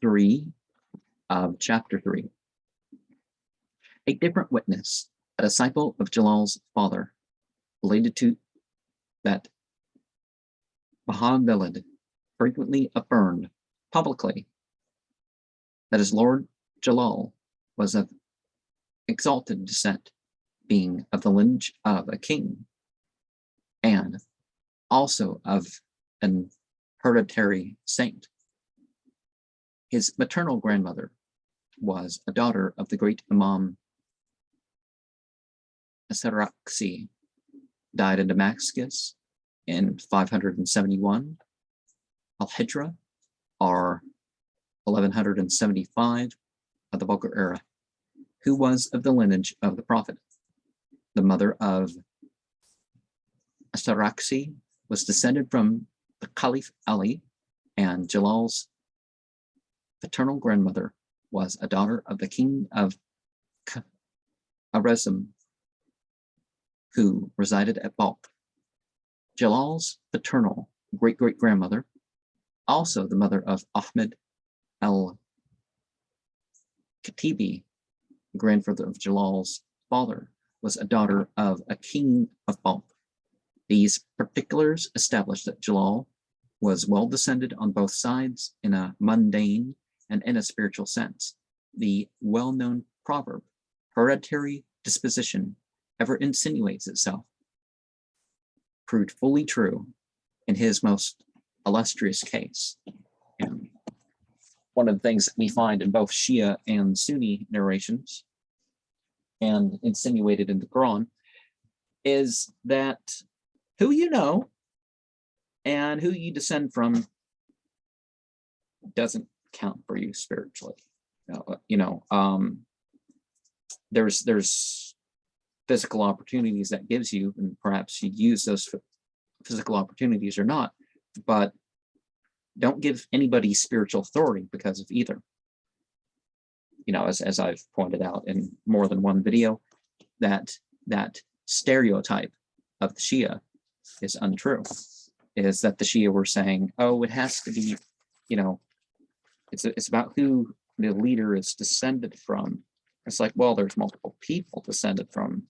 3 of chapter 3. A different witness, a disciple of Jalal's father, related to that Baha'u'llah frequently affirmed publicly that his Lord Jalal was of exalted descent, being of the lineage of a king, and also of an hereditary saint. His maternal grandmother was a daughter of the great Imam Asaraksi, died in Damascus in 571 Al-Hijra, or 1175 of the Bulgar era, who was of the lineage of the Prophet. The mother of Asaraksi was descended from the Caliph Ali, and Jalal's paternal grandmother was a daughter of the king of Khwarezm, who resided at Balkh. Jalal's paternal great-great-grandmother, also the mother of Ahmed al-Khatibi, grandfather of Jalal's father, was a daughter of a king of Balkh. These particulars establish that Jalal was well descended on both sides in a mundane and in a spiritual sense. The well-known proverb, hereditary disposition ever insinuates itself, proved fully true in his most illustrious case. And one of the things that we find in both Shia and Sunni narrations and insinuated in the Quran is that who you know and who you descend from doesn't count for you spiritually. There's physical opportunities that gives you, and perhaps you use those physical opportunities or not, but don't give anybody spiritual authority because of either. As I've pointed out in more than one video, that stereotype of the Shia is untrue. Is that the Shia were saying, oh, it has to be, it's about who the leader is descended from. It's like, well, there's multiple people descended from,